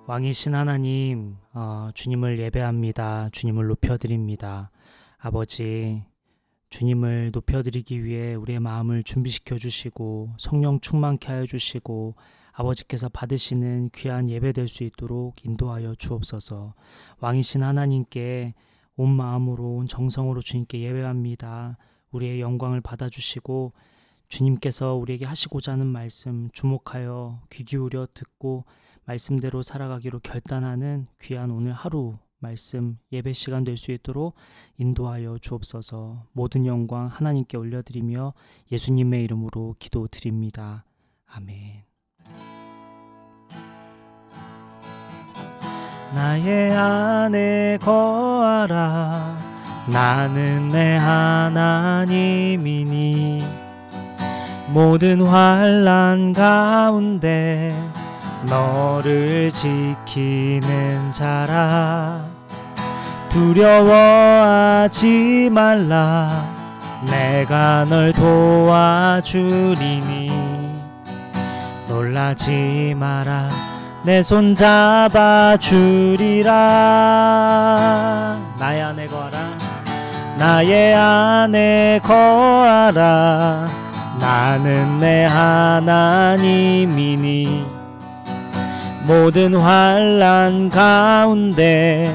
왕이신 하나님, 주님을 예배합니다. 주님을 높여드립니다. 아버지, 주님을 높여드리기 위해 우리의 마음을 준비시켜 주시고 성령 충만케 하여 주시고 아버지께서 받으시는 귀한 예배 될 수 있도록 인도하여 주옵소서. 왕이신 하나님께 온 마음으로 온 정성으로 주님께 예배합니다. 우리의 영광을 받아주시고 주님께서 우리에게 하시고자 하는 말씀 주목하여 귀 기울여 듣고 말씀대로 살아가기로 결단하는 귀한 오늘 하루 말씀 예배 시간 될 수 있도록 인도하여 주옵소서. 모든 영광 하나님께 올려드리며 예수님의 이름으로 기도드립니다. 아멘. 나의 안에 거하라. 나는 내 하나님이니 모든 환난 가운데 너를 지키는 자라. 두려워하지 말라. 내가 널 도와주리니 놀라지 마라. 내 손 잡아주리라. 나의 안에 거하라. 나의 안에 거하라. 나는 내 하나님이니 모든 환난 가운데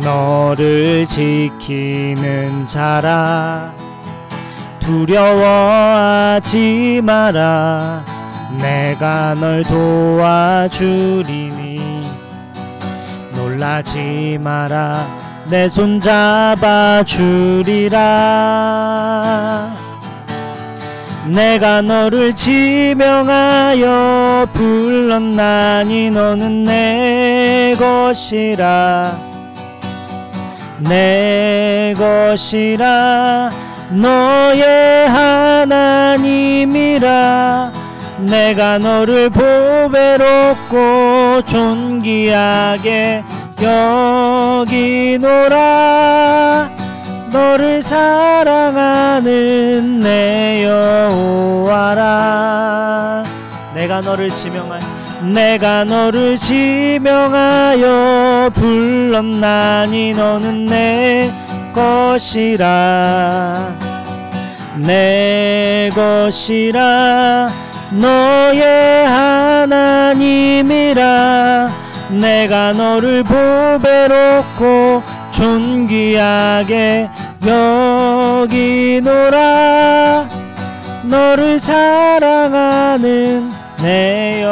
너를 지키는 자라. 두려워하지 마라. 내가 널 도와주리니 놀라지 마라. 내 손 잡아주리라. 내가 너를 지명하여 불렀나니 너는 내 것이라. 내 것이라. 너의 하나님이라. 내가 너를 보배롭고 존귀하게 여기노라. 너를 사랑하는 내 여호와라. 내가 너를 지명하여 불렀나니 너는 내 것이라. 내 것이라. 너의 하나님이라. 내가 너를 보배롭고 존귀하게 여기노라. 너를 사랑하는 내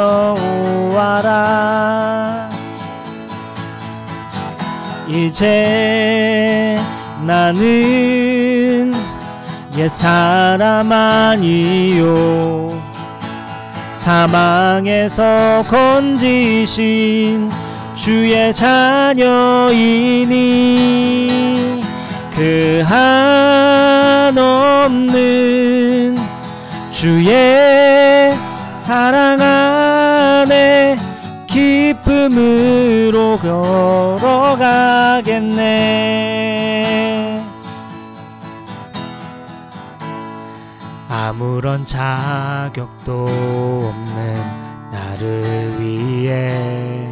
여호와라. 이제 나는 옛사람 아니요 사망에서 건지신 주의 자녀이니 그 한없는 주의 사랑 안에 기쁨으로 걸어가겠네. 아무런 자격도 없는 나를 위해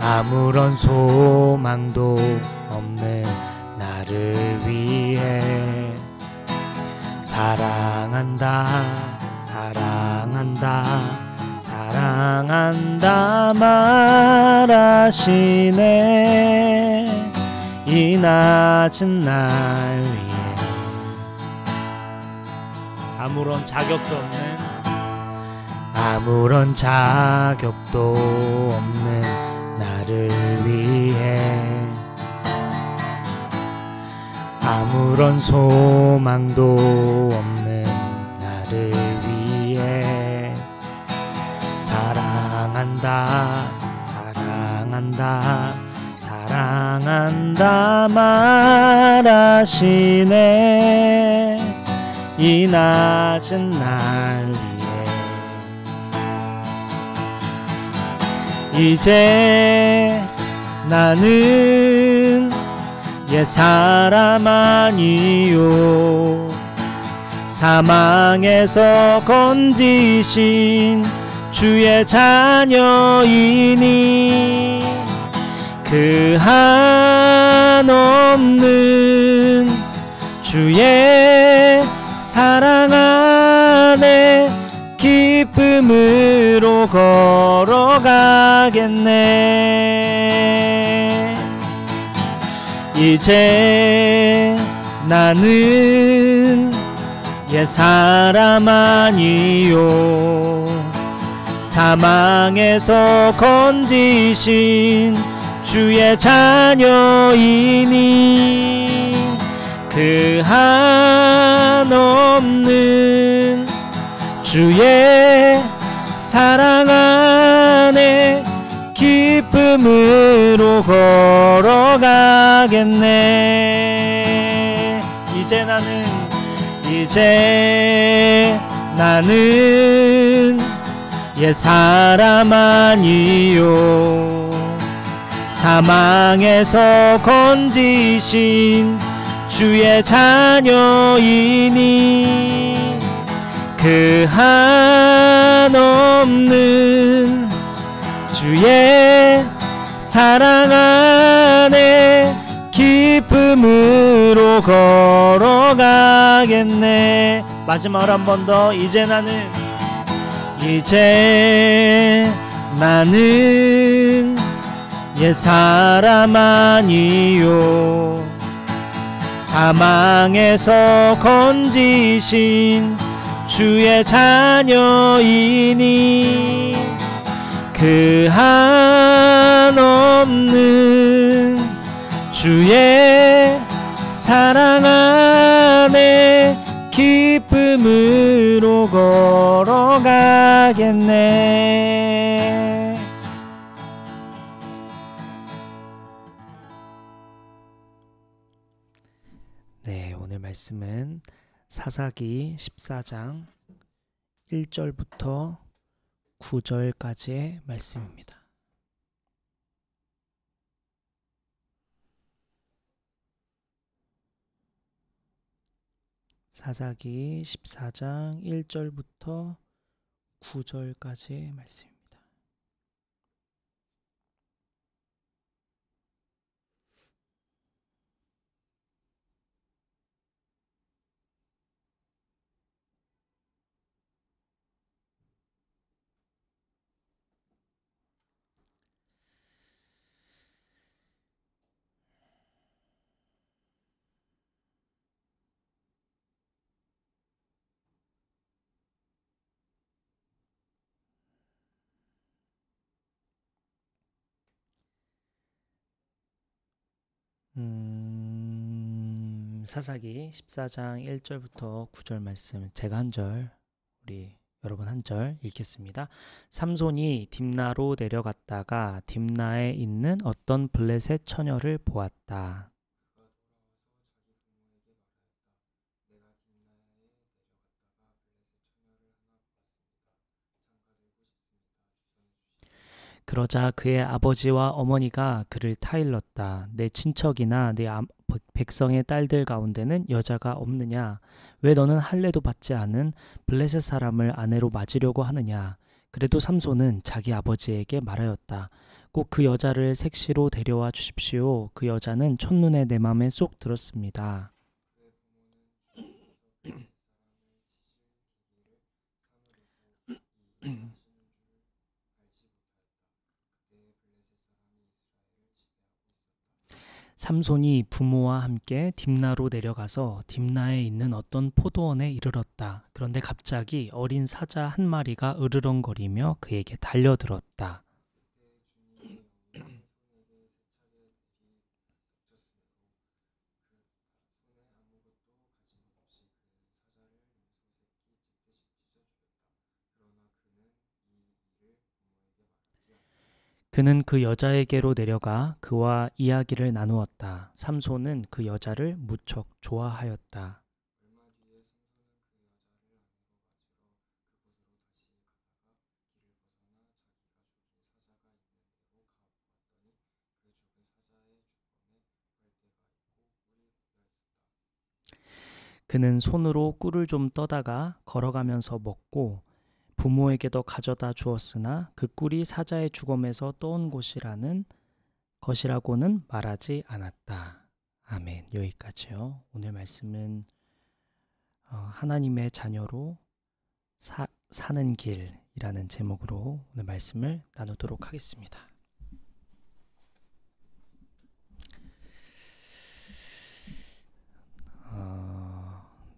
아무런 소망도 없는 나를 위해 사랑한다 사랑한다 사랑한다 말하시네. 이 낮은 날 위해 아무런 자격도 없는 나를 위해 아무런 소망도 없는 나를 위해 사랑한다 사랑한다 사랑한다 말하시네. 이 낮은 날 위해 이제 나는 옛사람 아니요 사망에서 건지신 주의 자녀이니 그 한없는 주의 사랑 안에 기쁨으로 걸어가겠네. 이제 나는 옛사람 아니요 사망에서 건지신 주의 자녀이니 그 한없는 주의 사랑 안에 기쁨으로 걸어가겠네. 이제 나는 옛사람 아니요 사망에서 건지신 주의 자녀이니 그 한없는 주의 사랑 안에 기쁨으로 걸어가겠네. 마지막으로 한 번 더. 이제 나는 옛사람 아니요 사망에서 건지신 주의 자녀이니 그 한없는 주의 사랑 안에 기쁨으로 걸어가겠네. 네, 오늘 말씀은 사사기 14장 1절부터 9절까지의 말씀입니다. 사사기 14장 1절부터 9절까지의 말씀입니다. 사사기 14장 1절부터 9절 말씀 제가 한 절, 우리 여러분 한 절 읽겠습니다. 삼손이 딥나로 내려갔다가 딥나에 있는 어떤 블레셋 처녀를 보았다. 그러자 그의 아버지와 어머니가 그를 타일렀다. 내 친척이나 내 백성의 딸들 가운데는 여자가 없느냐? 왜 너는 할례도 받지 않은 블레셋 사람을 아내로 맞으려고 하느냐? 그래도 삼손은 자기 아버지에게 말하였다. 꼭 그 여자를 색시로 데려와 주십시오. 그 여자는 첫눈에 내 맘에 쏙 들었습니다. 삼손이 부모와 함께 딥나로 내려가서 딥나에 있는 어떤 포도원에 이르렀다. 그런데 갑자기 어린 사자 한 마리가 으르렁거리며 그에게 달려들었다. 그는 그 여자에게로 내려가 그와 이야기를 나누었다. 삼손은 그 여자를 무척 좋아하였다. 그는 손으로 꿀을 좀 떠다가 걸어가면서 먹고 부모에게도 가져다 주었으나 그 꿀이 사자의 주검에서 떠온 것이라고는 말하지 않았다. 아멘. 여기까지요. 오늘 말씀은 하나님의 자녀로 사는 길이라는 제목으로 오늘 말씀을 나누도록 하겠습니다.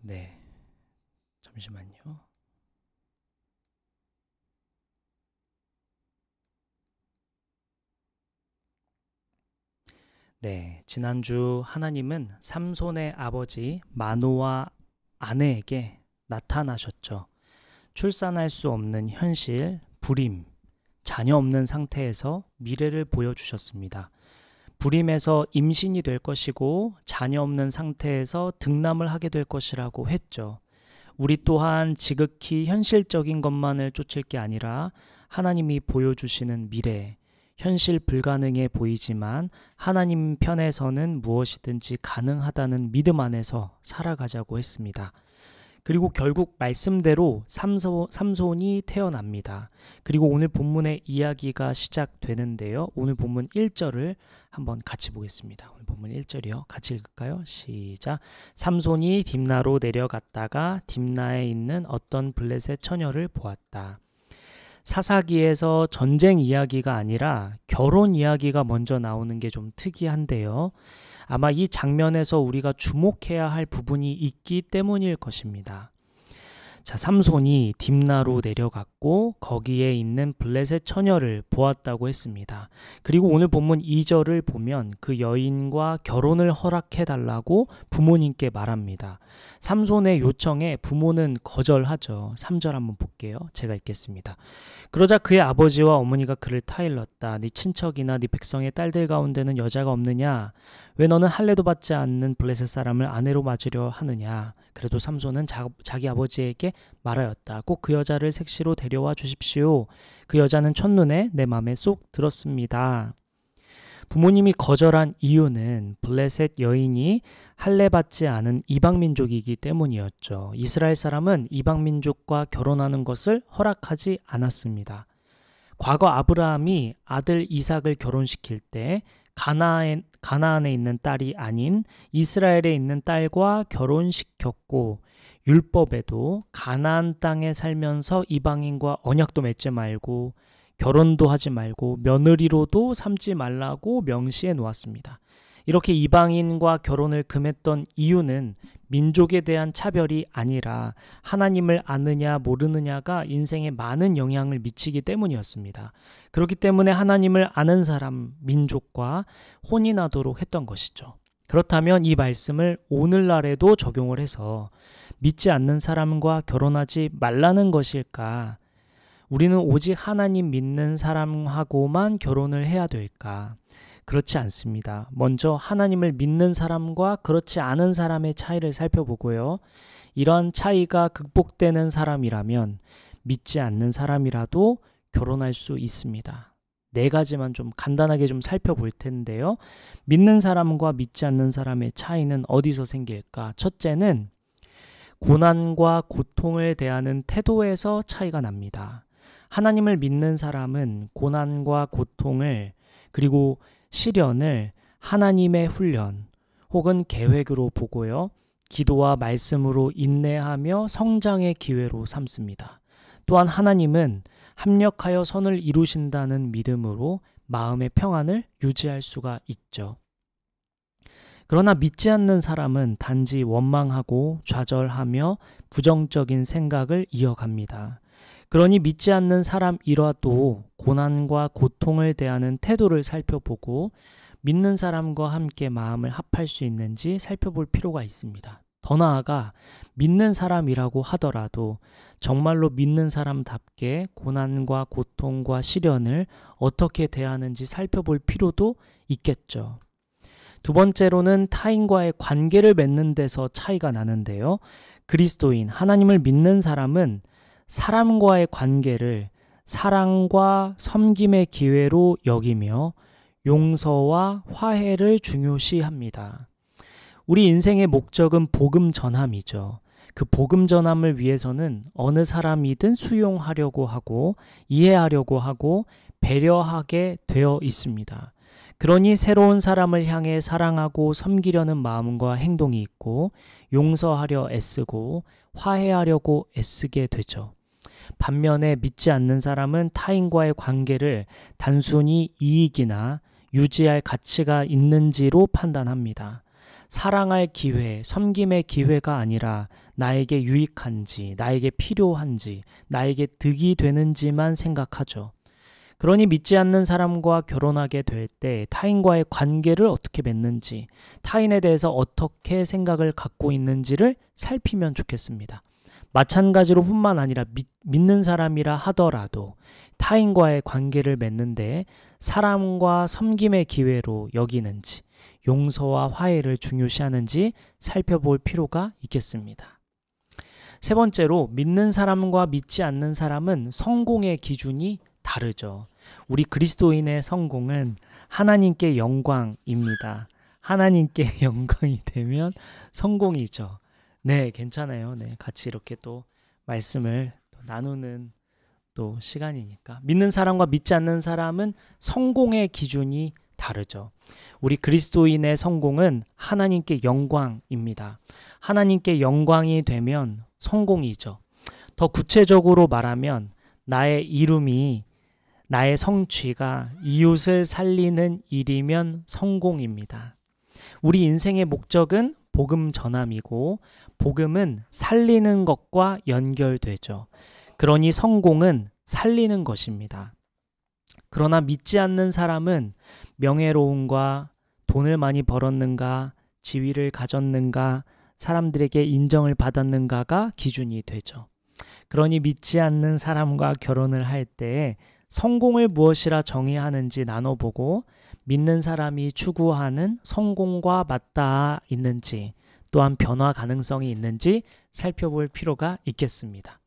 네. 잠시만요. 네, 지난주 하나님은 삼손의 아버지 마노아 아내에게 나타나셨죠. 출산할 수 없는 현실, 불임, 자녀 없는 상태에서 미래를 보여주셨습니다. 불임에서 임신이 될 것이고 자녀 없는 상태에서 등남을 하게 될 것이라고 했죠. 우리 또한 지극히 현실적인 것만을 쫓을 게 아니라 하나님이 보여주시는 미래, 현실 불가능해 보이지만 하나님 편에서는 무엇이든지 가능하다는 믿음 안에서 살아가자고 했습니다. 그리고 결국 말씀대로 삼손이 태어납니다. 그리고 오늘 본문의 이야기가 시작되는데요. 오늘 본문 1절을 한번 같이 보겠습니다. 오늘 본문 1절이요. 같이 읽을까요? 시작. 삼손이 딥나로 내려갔다가 딥나에 있는 어떤 블레셋 처녀를 보았다. 사사기에서 전쟁 이야기가 아니라 결혼 이야기가 먼저 나오는 게 좀 특이한데요. 아마 이 장면에서 우리가 주목해야 할 부분이 있기 때문일 것입니다. 자, 삼손이 딥나로 내려갔고 거기에 있는 블레셋 처녀를 보았다고 했습니다. 그리고 오늘 본문 2절을 보면 그 여인과 결혼을 허락해달라고 부모님께 말합니다. 삼손의 요청에 부모는 거절하죠. 3절 한번 볼게요. 제가 읽겠습니다. 그러자 그의 아버지와 어머니가 그를 타일렀다. 네 친척이나 네 백성의 딸들 가운데는 여자가 없느냐? 왜 너는 할례도 받지 않는 블레셋 사람을 아내로 맞으려 하느냐? 그래도 삼손은 자기 아버지에게 말하였다. 꼭 그 여자를 색시로 데려와 주십시오. 그 여자는 첫눈에 내 마음에 쏙 들었습니다. 부모님이 거절한 이유는 블레셋 여인이 할례받지 않은 이방민족이기 때문이었죠. 이스라엘 사람은 이방민족과 결혼하는 것을 허락하지 않았습니다. 과거 아브라함이 아들 이삭을 결혼시킬 때 가나안에 있는 딸이 아닌 이스라엘에 있는 딸과 결혼시켰고 율법에도 가나안 땅에 살면서 이방인과 언약도 맺지 말고 결혼도 하지 말고 며느리로도 삼지 말라고 명시해 놓았습니다. 이렇게 이방인과 결혼을 금했던 이유는 민족에 대한 차별이 아니라 하나님을 아느냐 모르느냐가 인생에 많은 영향을 미치기 때문이었습니다. 그렇기 때문에 하나님을 아는 사람, 민족과 혼인하도록 했던 것이죠. 그렇다면 이 말씀을 오늘날에도 적용을 해서 믿지 않는 사람과 결혼하지 말라는 것일까? 우리는 오직 하나님 믿는 사람하고만 결혼을 해야 될까? 그렇지 않습니다. 먼저 하나님을 믿는 사람과 그렇지 않은 사람의 차이를 살펴보고요. 이런 차이가 극복되는 사람이라면 믿지 않는 사람이라도 결혼할 수 있습니다. 4가지만 좀 간단하게 좀 살펴볼 텐데요. 믿는 사람과 믿지 않는 사람의 차이는 어디서 생길까? 첫째는 고난과 고통을 대하는 태도에서 차이가 납니다. 하나님을 믿는 사람은 고난과 고통을 그리고 시련을 하나님의 훈련 혹은 계획으로 보고요. 기도와 말씀으로 인내하며 성장의 기회로 삼습니다. 또한 하나님은 합력하여 선을 이루신다는 믿음으로 마음의 평안을 유지할 수가 있죠. 그러나 믿지 않는 사람은 단지 원망하고 좌절하며 부정적인 생각을 이어갑니다. 그러니 믿지 않는 사람이라도 고난과 고통을 대하는 태도를 살펴보고 믿는 사람과 함께 마음을 합할 수 있는지 살펴볼 필요가 있습니다. 더 나아가 믿는 사람이라고 하더라도 정말로 믿는 사람답게 고난과 고통과 시련을 어떻게 대하는지 살펴볼 필요도 있겠죠. 두 번째로는 타인과의 관계를 맺는 데서 차이가 나는데요. 그리스도인, 하나님을 믿는 사람은 사람과의 관계를 사랑과 섬김의 기회로 여기며 용서와 화해를 중요시합니다. 우리 인생의 목적은 복음 전함이죠. 그 복음 전함을 위해서는 어느 사람이든 수용하려고 하고 이해하려고 하고 배려하게 되어 있습니다. 그러니 새로운 사람을 향해 사랑하고 섬기려는 마음과 행동이 있고 용서하려 애쓰고 화해하려고 애쓰게 되죠. 반면에 믿지 않는 사람은 타인과의 관계를 단순히 이익이나 유지할 가치가 있는지로 판단합니다. 사랑할 기회, 섬김의 기회가 아니라 나에게 유익한지, 나에게 필요한지, 나에게 득이 되는지만 생각하죠. 그러니 믿지 않는 사람과 결혼하게 될 때 타인과의 관계를 어떻게 맺는지, 타인에 대해서 어떻게 생각을 갖고 있는지를 살피면 좋겠습니다. 마찬가지로 뿐만 아니라 믿는 사람이라 하더라도 타인과의 관계를 맺는데 사랑과 섬김의 기회로 여기는지, 용서와 화해를 중요시하는지 살펴볼 필요가 있겠습니다. 세 번째로, 믿는 사람과 믿지 않는 사람은 성공의 기준이 다르죠. 우리 그리스도인의 성공은 하나님께 영광입니다. 하나님께 영광이 되면 성공이죠. 네, 괜찮아요. 네, 같이 이렇게 또 말씀을 나누는 또 시간이니까. 믿는 사람과 믿지 않는 사람은 성공의 기준이 다르죠. 우리 그리스도인의 성공은 하나님께 영광입니다. 하나님께 영광이 되면 성공이죠. 더 구체적으로 말하면 나의 이름이, 나의 성취가 이웃을 살리는 일이면 성공입니다. 우리 인생의 목적은 복음 전함이고 복음은 살리는 것과 연결되죠. 그러니 성공은 살리는 것입니다. 그러나 믿지 않는 사람은 명예로움과 돈을 많이 벌었는가, 지위를 가졌는가, 사람들에게 인정을 받았는가가 기준이 되죠. 그러니 믿지 않는 사람과 결혼을 할 때 성공을 무엇이라 정의하는지 나눠보고 믿는 사람이 추구하는 성공과 맞닿아 있는지, 또한 변화 가능성이 있는지 살펴볼 필요가 있겠습니다.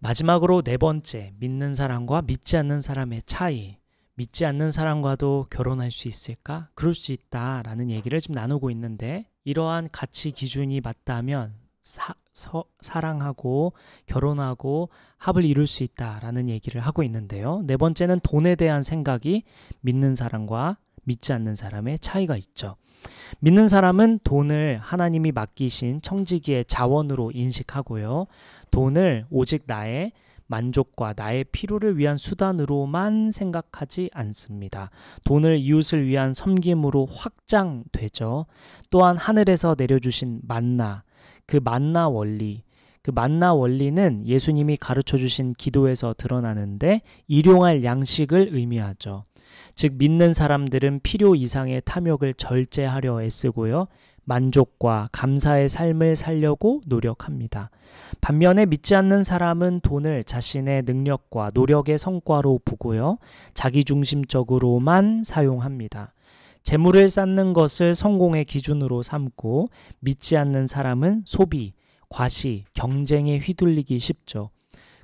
마지막으로 네 번째, 믿는 사람과 믿지 않는 사람의 차이. 믿지 않는 사람과도 결혼할 수 있을까? 그럴 수 있다라는 얘기를 지금 나누고 있는데, 이러한 가치 기준이 맞다면 사랑하고 결혼하고 합을 이룰 수 있다라는 얘기를 하고 있는데요. 네 번째는 돈에 대한 생각이 믿는 사람과 믿지 않는 사람의 차이가 있죠. 믿는 사람은 돈을 하나님이 맡기신 청지기의 자원으로 인식하고요. 돈을 오직 나의 만족과 나의 필요를 위한 수단으로만 생각하지 않습니다. 돈을 이웃을 위한 섬김으로 확장되죠. 또한 하늘에서 내려주신 만나, 그 만나 원리는 예수님이 가르쳐 주신 기도에서 드러나는데 일용할 양식을 의미하죠. 즉 믿는 사람들은 필요 이상의 탐욕을 절제하려 애쓰고요. 만족과 감사의 삶을 살려고 노력합니다. 반면에 믿지 않는 사람은 돈을 자신의 능력과 노력의 성과로 보고요. 자기중심적으로만 사용합니다. 재물을 쌓는 것을 성공의 기준으로 삼고 믿지 않는 사람은 소비, 과시, 경쟁에 휘둘리기 쉽죠.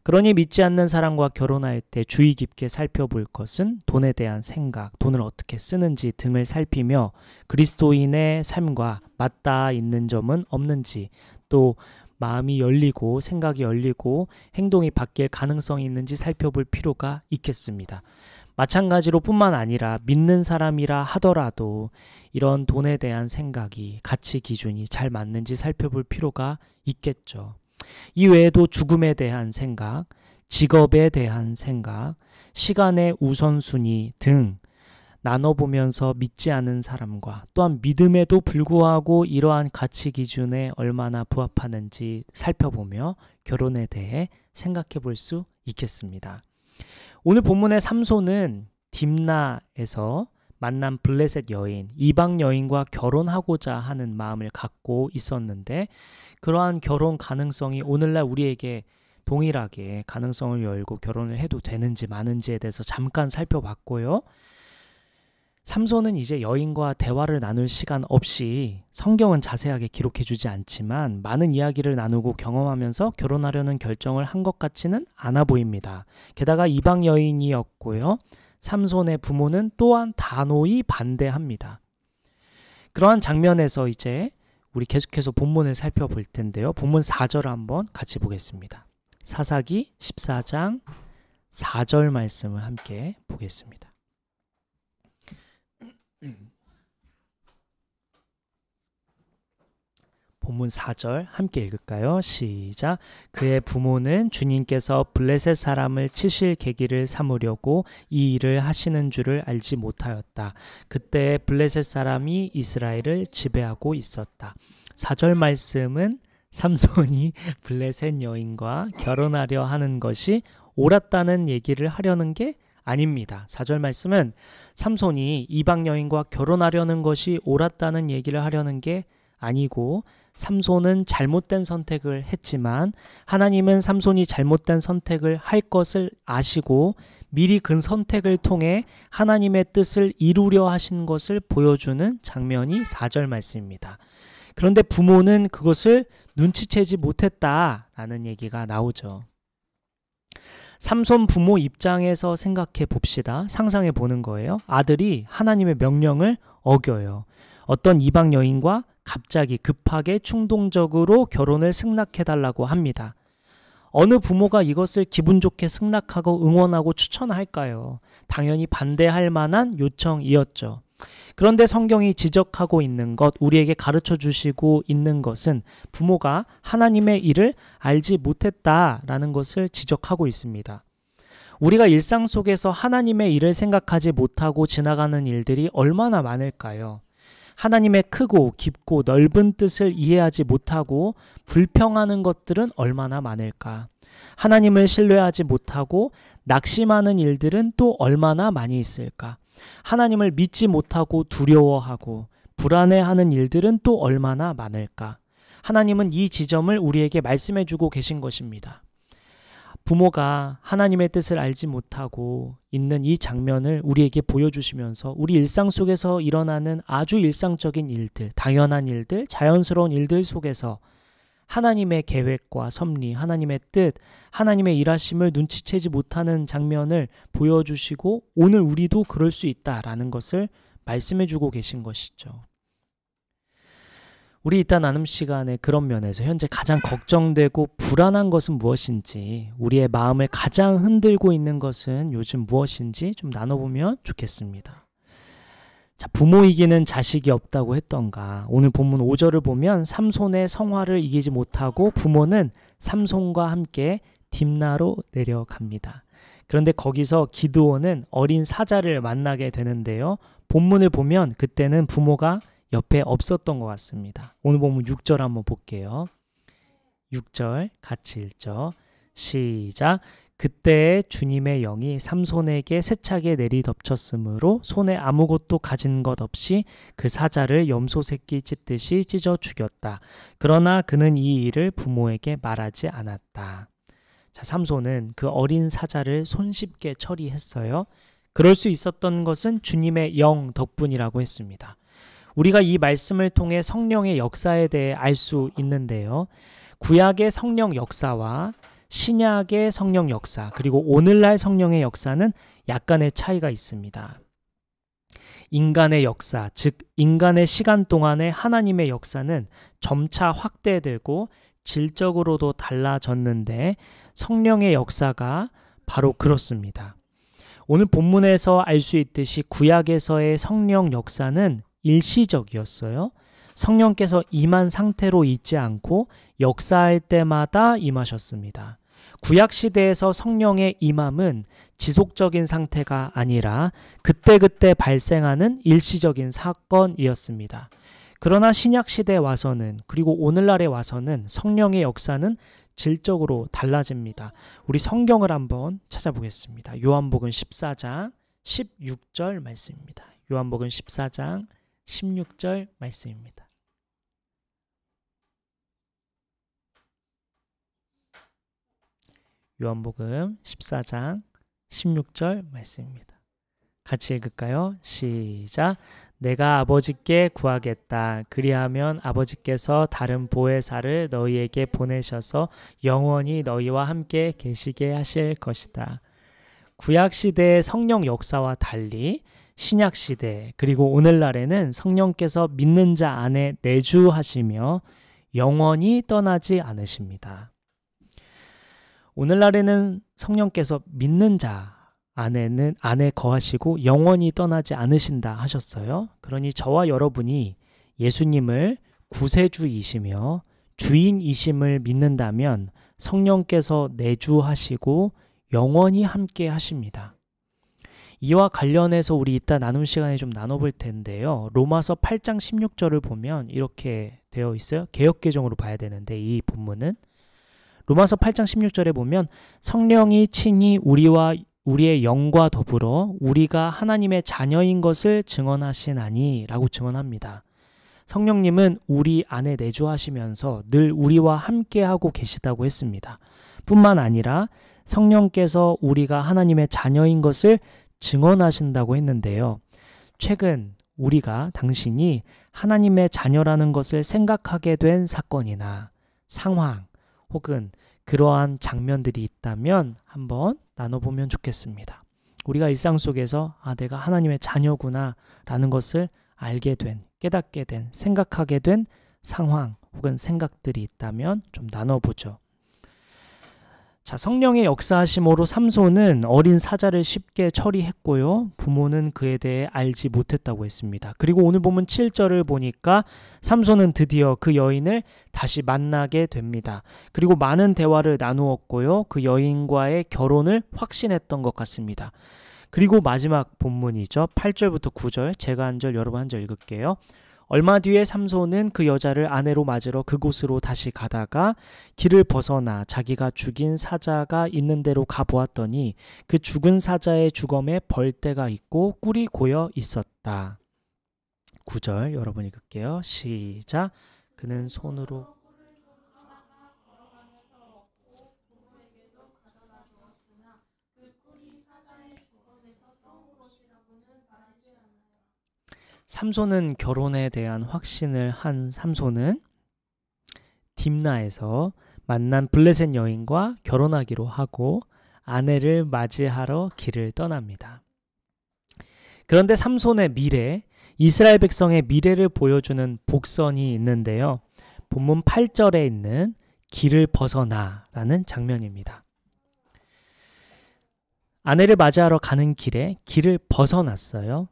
그러니 믿지 않는 사람과 결혼할 때 주의 깊게 살펴볼 것은 돈에 대한 생각, 돈을 어떻게 쓰는지 등을 살피며 그리스도인의 삶과 맞닿아 있는 점은 없는지, 또 마음이 열리고 생각이 열리고 행동이 바뀔 가능성이 있는지 살펴볼 필요가 있겠습니다. 마찬가지로 뿐만 아니라 믿는 사람이라 하더라도 이런 돈에 대한 생각이, 가치 기준이 잘 맞는지 살펴볼 필요가 있겠죠. 이 외에도 죽음에 대한 생각, 직업에 대한 생각, 시간의 우선순위 등 나눠보면서 믿지 않은 사람과 또한 믿음에도 불구하고 이러한 가치 기준에 얼마나 부합하는지 살펴보며 결혼에 대해 생각해 볼 수 있겠습니다. 오늘 본문의 삼손은 딥나에서 만난 블레셋 여인, 이방 여인과 결혼하고자 하는 마음을 갖고 있었는데 그러한 결혼 가능성이 오늘날 우리에게 동일하게 가능성을 열고 결혼을 해도 되는지 마는지에 대해서 잠깐 살펴봤고요. 삼손은 이제 여인과 대화를 나눌 시간 없이, 성경은 자세하게 기록해주지 않지만 많은 이야기를 나누고 경험하면서 결혼하려는 결정을 한 것 같지는 않아 보입니다. 게다가 이방 여인이었고요. 삼손의 부모는 또한 단호히 반대합니다. 그러한 장면에서 이제 우리 계속해서 본문을 살펴볼 텐데요. 본문 4절을 한번 같이 보겠습니다. 사사기 14장 4절 말씀을 함께 보겠습니다. 본문 4절 함께 읽을까요? 시작. 그의 부모는 주님께서 블레셋 사람을 치실 계기를 삼으려고 이 일을 하시는 줄을 알지 못하였다. 그때 블레셋 사람이 이스라엘을 지배하고 있었다. 4절 말씀은 삼손이 블레셋 여인과 결혼하려 하는 것이 옳았다는 얘기를 하려는 게 아닙니다. 4절 말씀은 삼손이 이방 여인과 결혼하려는 것이 옳았다는 얘기를 하려는 게 아니고, 삼손은 잘못된 선택을 했지만 하나님은 삼손이 잘못된 선택을 할 것을 아시고 미리 그 선택을 통해 하나님의 뜻을 이루려 하신 것을 보여주는 장면이 4절 말씀입니다. 그런데 부모는 그것을 눈치채지 못했다라는 얘기가 나오죠. 삼손 부모 입장에서 생각해 봅시다. 상상해 보는 거예요. 아들이 하나님의 명령을 어겨요. 어떤 이방 여인과 갑자기 급하게 충동적으로 결혼을 승낙해달라고 합니다. 어느 부모가 이것을 기분 좋게 승낙하고 응원하고 추천할까요? 당연히 반대할 만한 요청이었죠. 그런데 성경이 지적하고 있는 것, 우리에게 가르쳐 주시고 있는 것은 부모가 하나님의 일을 알지 못했다라는 것을 지적하고 있습니다. 우리가 일상 속에서 하나님의 일을 생각하지 못하고 지나가는 일들이 얼마나 많을까요? 하나님의 크고 깊고 넓은 뜻을 이해하지 못하고 불평하는 것들은 얼마나 많을까? 하나님을 신뢰하지 못하고 낙심하는 일들은 또 얼마나 많이 있을까? 하나님을 믿지 못하고 두려워하고 불안해하는 일들은 또 얼마나 많을까? 하나님은 이 지점을 우리에게 말씀해 주고 계신 것입니다. 부모가 하나님의 뜻을 알지 못하고 있는 이 장면을 우리에게 보여주시면서 우리 일상 속에서 일어나는 아주 일상적인 일들, 당연한 일들, 자연스러운 일들 속에서 하나님의 계획과 섭리, 하나님의 뜻, 하나님의 일하심을 눈치채지 못하는 장면을 보여주시고 오늘 우리도 그럴 수 있다라는 것을 말씀해주고 계신 것이죠. 우리 이따 나눔 시간에 그런 면에서 현재 가장 걱정되고 불안한 것은 무엇인지, 우리의 마음을 가장 흔들고 있는 것은 요즘 무엇인지 좀 나눠보면 좋겠습니다. 자, 부모 이기는 자식이 없다고 했던가, 오늘 본문 5절을 보면 삼손의 성화를 이기지 못하고 부모는 삼손과 함께 딥나로 내려갑니다. 그런데 거기서 기드온은 어린 사자를 만나게 되는데요. 본문을 보면 그때는 부모가 옆에 없었던 것 같습니다. 오늘 본문 6절 한번 볼게요. 6절 같이 읽죠. 시작. 그때 주님의 영이 삼손에게 세차게 내리덮쳤으므로 손에 아무것도 가진 것 없이 그 사자를 염소 새끼 찢듯이 찢어 죽였다. 그러나 그는 이 일을 부모에게 말하지 않았다. 자, 삼손은 그 어린 사자를 손쉽게 처리했어요. 그럴 수 있었던 것은 주님의 영 덕분이라고 했습니다. 우리가 이 말씀을 통해 성령의 역사에 대해 알 수 있는데요. 구약의 성령 역사와 신약의 성령 역사, 그리고 오늘날 성령의 역사는 약간의 차이가 있습니다. 인간의 역사, 즉 인간의 시간 동안의 하나님의 역사는 점차 확대되고 질적으로도 달라졌는데 성령의 역사가 바로 그렇습니다. 오늘 본문에서 알 수 있듯이 구약에서의 성령 역사는 일시적이었어요. 성령께서 임한 상태로 있지 않고 역사할 때마다 임하셨습니다. 구약시대에서 성령의 임함은 지속적인 상태가 아니라 그때그때 발생하는 일시적인 사건이었습니다. 그러나 신약시대에 와서는, 그리고 오늘날에 와서는 성령의 역사는 질적으로 달라집니다. 우리 성경을 한번 찾아보겠습니다. 요한복음 14장 16절 말씀입니다. 요한복음 14장 16절 말씀입니다. 요한복음 14장 16절 말씀입니다. 같이 읽을까요? 시작. 내가 아버지께 구하겠다. 그리하면 아버지께서 다른 보혜사를 너희에게 보내셔서 영원히 너희와 함께 계시게 하실 것이다. 구약시대의 성령 역사와 달리 신약 시대 그리고 오늘날에는 성령께서 믿는 자 안에 내주하시며 영원히 떠나지 않으십니다. 오늘날에는 성령께서 믿는 자 안에 거하시고 영원히 떠나지 않으신다 하셨어요. 그러니 저와 여러분이 예수님을 구세주이시며 주인이심을 믿는다면 성령께서 내주하시고 영원히 함께 하십니다. 이와 관련해서 우리 이따 나눔 시간에 좀 나눠볼 텐데요. 로마서 8장 16절을 보면 이렇게 되어 있어요. 개역개정으로 봐야 되는데 이 본문은 로마서 8장 16절에 보면 성령이 친히 우리의 영과 더불어 우리가 하나님의 자녀인 것을 증언하시나니 라고 증언합니다. 성령님은 우리 안에 내주하시면서 늘 우리와 함께하고 계시다고 했습니다. 뿐만 아니라 성령께서 우리가 하나님의 자녀인 것을 증언하신다고 했는데요. 최근 우리가 당신이 하나님의 자녀라는 것을 생각하게 된 사건이나 상황 혹은 그러한 장면들이 있다면 한번 나눠보면 좋겠습니다. 우리가 일상 속에서 내가 하나님의 자녀구나 라는 것을 알게 된, 깨닫게 된, 생각하게 된 상황 혹은 생각들이 있다면 좀 나눠보죠. 자, 성령의 역사하심으로 삼손은 어린 사자를 쉽게 처리했고요. 부모는 그에 대해 알지 못했다고 했습니다. 그리고 오늘 보면 7절을 보니까 삼손은 드디어 그 여인을 다시 만나게 됩니다. 그리고 많은 대화를 나누었고요. 그 여인과의 결혼을 확신했던 것 같습니다. 그리고 마지막 본문이죠. 8절부터 9절, 제가 한 절, 여러분 한 절 읽을게요. 얼마 뒤에 삼손은 그 여자를 아내로 맞으러 그곳으로 다시 가다가 길을 벗어나 자기가 죽인 사자가 있는 데로 가보았더니 그 죽은 사자의 주검에 벌떼가 있고 꿀이 고여 있었다. 9절 여러분 읽을게요. 시작. 그는 손으로 삼손은 결혼에 대한 확신을 한 삼손은 딥나에서 만난 블레셋 여인과 결혼하기로 하고 아내를 맞이하러 길을 떠납니다. 그런데 삼손의 미래, 이스라엘 백성의 미래를 보여주는 복선이 있는데요. 본문 8절에 있는 길을 벗어나라는 장면입니다. 아내를 맞이하러 가는 길에 길을 벗어났어요.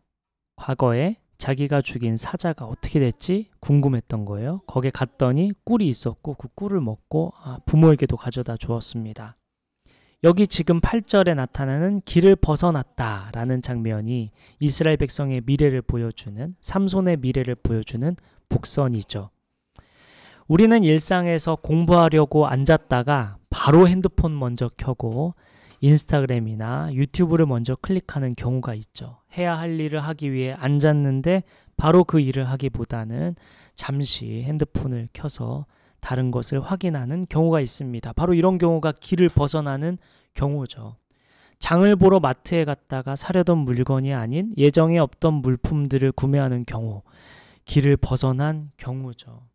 과거에 자기가 죽인 사자가 어떻게 됐지 궁금했던 거예요. 거기에 갔더니 꿀이 있었고 그 꿀을 먹고 부모에게도 가져다 주었습니다. 여기 지금 8절에 나타나는 길을 벗어났다라는 장면이 이스라엘 백성의 미래를 보여주는, 삼손의 미래를 보여주는 복선이죠. 우리는 일상에서 공부하려고 앉았다가 바로 핸드폰 먼저 켜고 인스타그램이나 유튜브를 먼저 클릭하는 경우가 있죠. 해야 할 일을 하기 위해 앉았는데 바로 그 일을 하기보다는 잠시 핸드폰을 켜서 다른 것을 확인하는 경우가 있습니다. 바로 이런 경우가 길을 벗어나는 경우죠. 장을 보러 마트에 갔다가 사려던 물건이 아닌 예정에 없던 물품들을 구매하는 경우, 길을 벗어난 경우죠.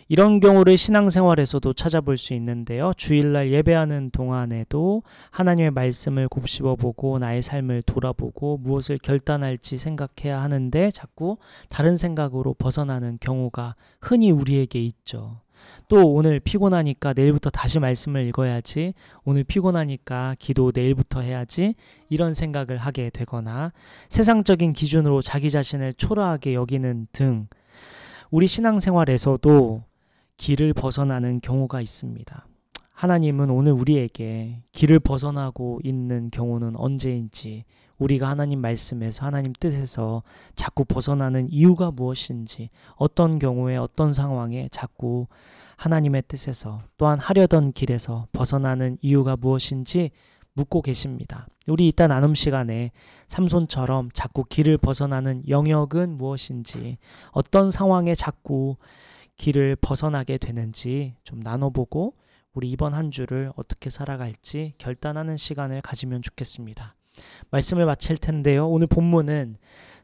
이런 경우를 신앙생활에서도 찾아볼 수 있는데요. 주일날 예배하는 동안에도 하나님의 말씀을 곱씹어보고 나의 삶을 돌아보고 무엇을 결단할지 생각해야 하는데 자꾸 다른 생각으로 벗어나는 경우가 흔히 우리에게 있죠. 또 오늘 피곤하니까 내일부터 다시 말씀을 읽어야지, 오늘 피곤하니까 기도 내일부터 해야지, 이런 생각을 하게 되거나 세상적인 기준으로 자기 자신을 초라하게 여기는 등 우리 신앙생활에서도 길을 벗어나는 경우가 있습니다. 하나님은 오늘 우리에게 길을 벗어나고 있는 경우는 언제인지, 우리가 하나님 말씀에서 하나님 뜻에서 자꾸 벗어나는 이유가 무엇인지, 어떤 경우에 어떤 상황에 자꾸 하나님의 뜻에서 또한 하려던 길에서 벗어나는 이유가 무엇인지 묻고 계십니다. 우리 이따 나눔 시간에 삼손처럼 자꾸 길을 벗어나는 영역은 무엇인지, 어떤 상황에 자꾸 길을 벗어나게 되는지 좀 나눠보고 우리 이번 한 주를 어떻게 살아갈지 결단하는 시간을 가지면 좋겠습니다. 말씀을 마칠 텐데요. 오늘 본문은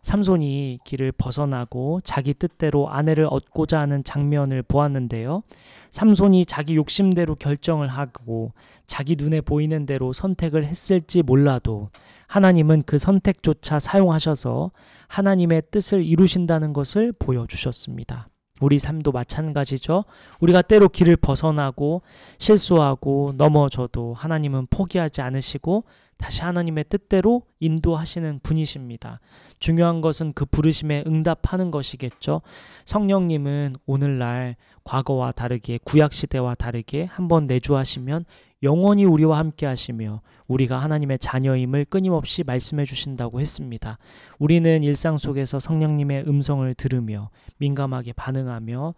삼손이 길을 벗어나고 자기 뜻대로 아내를 얻고자 하는 장면을 보았는데요. 삼손이 자기 욕심대로 결정을 하고 자기 눈에 보이는 대로 선택을 했을지 몰라도 하나님은 그 선택조차 사용하셔서 하나님의 뜻을 이루신다는 것을 보여주셨습니다. 우리 삶도 마찬가지죠. 우리가 때로 길을 벗어나고 실수하고 넘어져도 하나님은 포기하지 않으시고 다시 하나님의 뜻대로 인도하시는 분이십니다. 중요한 것은 그 부르심에 응답하는 것이겠죠. 성령님은 오늘날 과거와 다르게 구약시대와 다르게 한번 내주하시면 영원히 우리와 함께 하시며 우리가 하나님의 자녀임을 끊임없이 말씀해 주신다고 했습니다. 우리는 일상 속에서 성령님의 음성을 들으며 민감하게 반응하며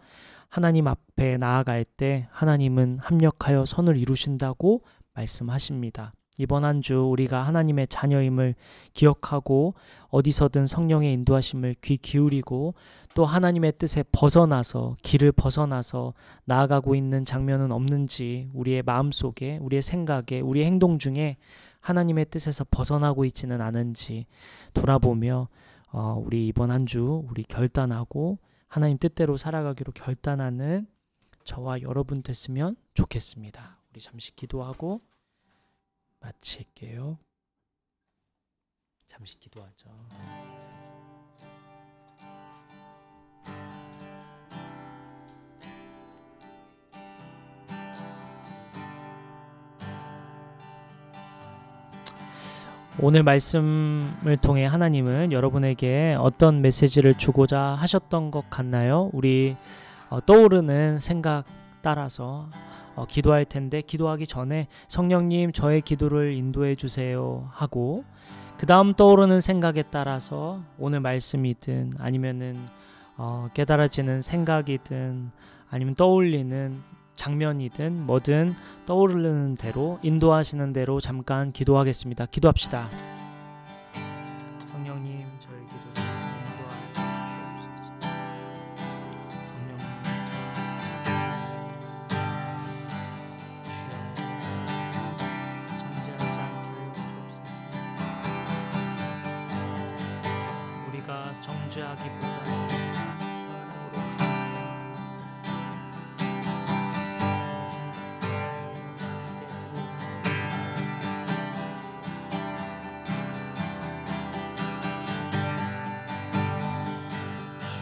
하나님 앞에 나아갈 때 하나님은 합력하여 선을 이루신다고 말씀하십니다. 이번 한 주 우리가 하나님의 자녀임을 기억하고 어디서든 성령의 인도하심을 귀 기울이고 또 하나님의 뜻에 벗어나서 길을 벗어나서 나아가고 있는 장면은 없는지 우리의 마음속에 우리의 생각에 우리의 행동 중에 하나님의 뜻에서 벗어나고 있지는 않은지 돌아보며 우리 이번 한 주 우리 결단하고 하나님 뜻대로 살아가기로 결단하는 저와 여러분 됐으면 좋겠습니다. 우리 잠시 기도하고 마칠게요. 잠시 기도하죠. 오늘 말씀을 통해 하나님은 여러분에게 어떤 메시지를 주고자 하셨던 것 같나요? 우리 떠오르는 생각 따라서 기도할 텐데 기도하기 전에 성령님 저의 기도를 인도해 주세요 하고 그 다음 떠오르는 생각에 따라서 오늘 말씀이든 아니면은 깨달아지는 생각이든 아니면 떠올리는 장면이든 뭐든 떠오르는 대로 인도하시는 대로 잠깐 기도하겠습니다. 기도합시다. 성령님 저의 기도를 인도하여 주옵소서. 성령님 정죄하지 않게 주옵소서. 우리가 정죄하기보다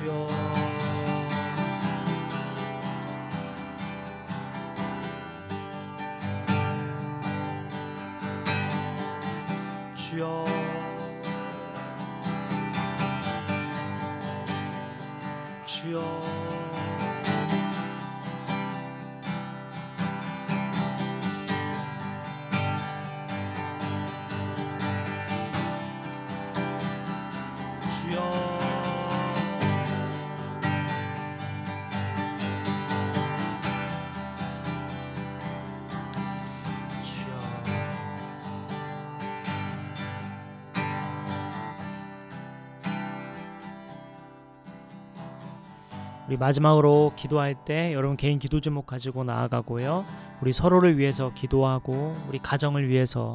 주여 주여 주여 우리 마지막으로 기도할 때 여러분 개인 기도 제목 가지고 나아가고요. 우리 서로를 위해서 기도하고 우리 가정을 위해서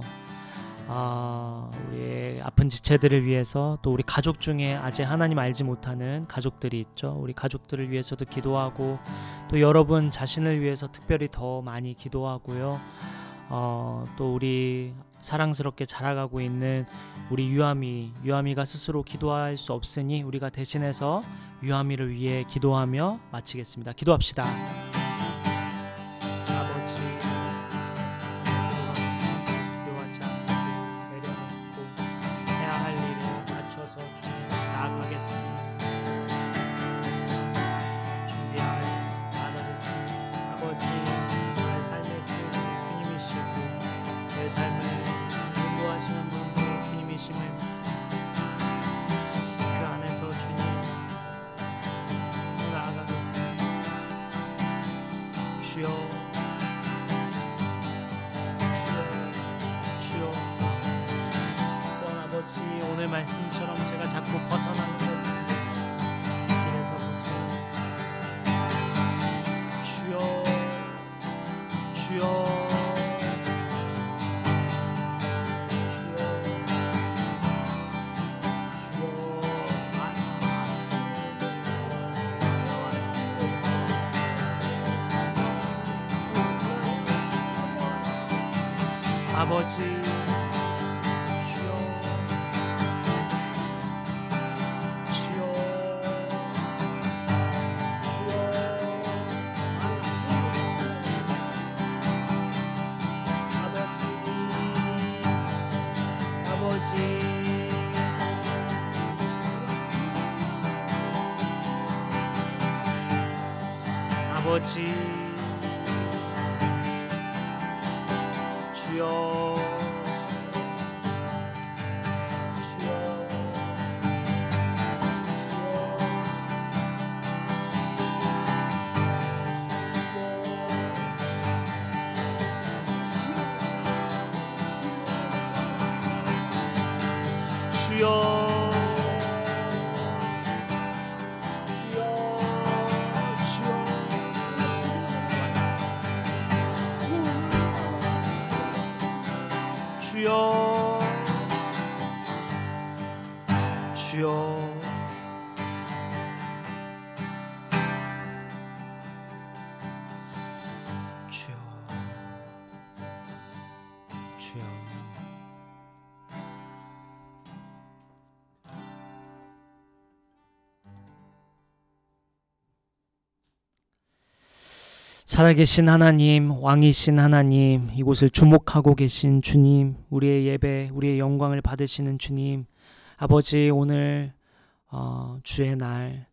우리 아픈 지체들을 위해서 또 우리 가족 중에 아직 하나님 알지 못하는 가족들이 있죠. 우리 가족들을 위해서도 기도하고 또 여러분 자신을 위해서 특별히 더 많이 기도하고요. 또 우리 사랑스럽게 자라가고 있는 우리 유아미가 스스로 기도할 수 없으니 우리가 대신해서 유아미를 위해 기도하며 마치겠습니다. 기도합시다. 아버지 두려워하지 않고 내려놓고 해야 할 일을 맞춰서 주님 나아가겠습니다. 준비할 나라를 아버지 나의 삶의 주 주님이시고 내 삶을 인도하시는 분도 주님이심을 믿습니다. 그 안에서 주님 나아가겠습니다. 주여 주여 또한 아버지 오늘 말씀처럼 제가 자꾸 벗어나는 것 길에서 벗어나 주여 주여 아버지 주여 아버지 주여 주여 주여 주여 주여 주여 살아계신 하나님, 왕이신 하나님, 이곳을 주목하고 계신 주님, 우리의 예배, 우리의 영광을 받으시는 주님, 아버지 오늘 주의 날,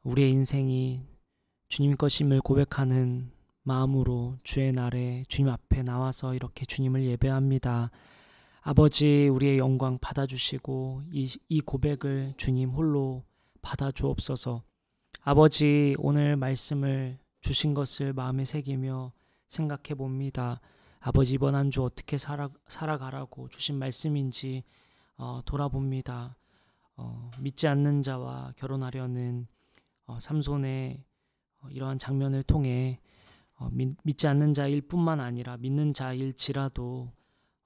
우리의 인생이 주님 것임을 고백하는 마음으로 주의 날에 주님 앞에 나와서 이렇게 주님을 예배합니다. 아버지 우리의 영광 받아주시고 이 고백을 주님 홀로 받아주옵소서. 아버지 오늘 말씀을 주신 것을 마음에 새기며 생각해 봅니다. 아버지 이번 한 주 어떻게 살아가라고 주신 말씀인지 돌아봅니다. 믿지 않는 자와 결혼하려는 삼손의 이러한 장면을 통해 믿지 않는 자일 뿐만 아니라 믿는 자일지라도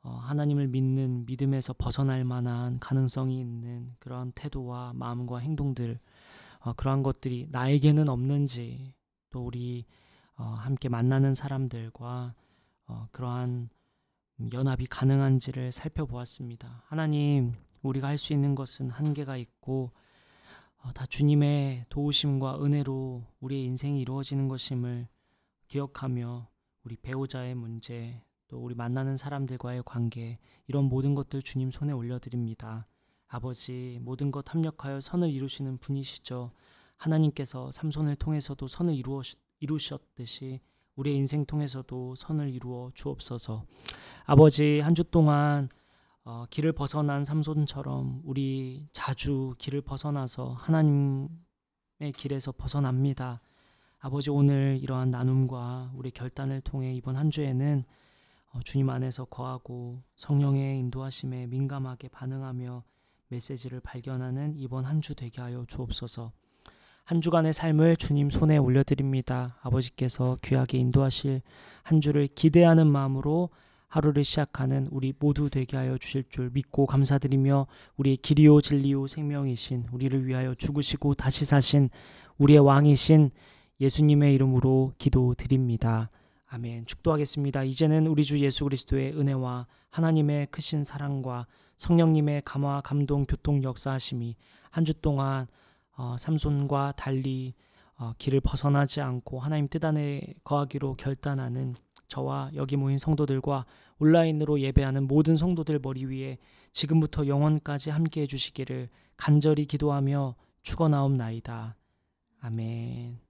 하나님을 믿는 믿음에서 벗어날 만한 가능성이 있는 그러한 태도와 마음과 행동들, 그러한 것들이 나에게는 없는지, 또 우리 함께 만나는 사람들과 그러한 연합이 가능한지를 살펴보았습니다. 하나님, 우리가 할 수 있는 것은 한계가 있고 다 주님의 도우심과 은혜로 우리의 인생이 이루어지는 것임을 기억하며 우리 배우자의 문제, 또 우리 만나는 사람들과의 관계, 이런 모든 것들 주님 손에 올려드립니다. 아버지, 모든 것 합력하여 선을 이루시는 분이시죠. 하나님께서 삼손을 통해서도 선을 이루셨듯이 우리의 인생 통해서도 선을 이루어 주옵소서. 아버지, 한 주 동안 길을 벗어난 삼손처럼 우리 자주 길을 벗어나서 하나님의 길에서 벗어납니다. 아버지, 오늘 이러한 나눔과 우리 결단을 통해 이번 한 주에는 주님 안에서 거하고 성령의 인도하심에 민감하게 반응하며 메시지를 발견하는 이번 한 주 되게 하여 주옵소서. 한 주간의 삶을 주님 손에 올려드립니다. 아버지께서 귀하게 인도하실 한 주를 기대하는 마음으로 하루를 시작하는 우리 모두 되게 하여 주실 줄 믿고 감사드리며, 우리의 길이요 진리요 생명이신, 우리를 위하여 죽으시고 다시 사신 우리의 왕이신 예수님의 이름으로 기도드립니다. 아멘. 축도하겠습니다. 이제는 우리 주 예수 그리스도의 은혜와 하나님의 크신 사랑과 성령님의 감화 감동 교통 역사하심이 한 주 동안 삼손과 달리 길을 벗어나지 않고 하나님 뜻 안에 거하기로 결단하는 저와 여기 모인 성도들과 온라인으로 예배하는 모든 성도들 머리 위에 지금부터 영원까지 함께 해주시기를 간절히 기도하며 축원하옵나이다. 아멘.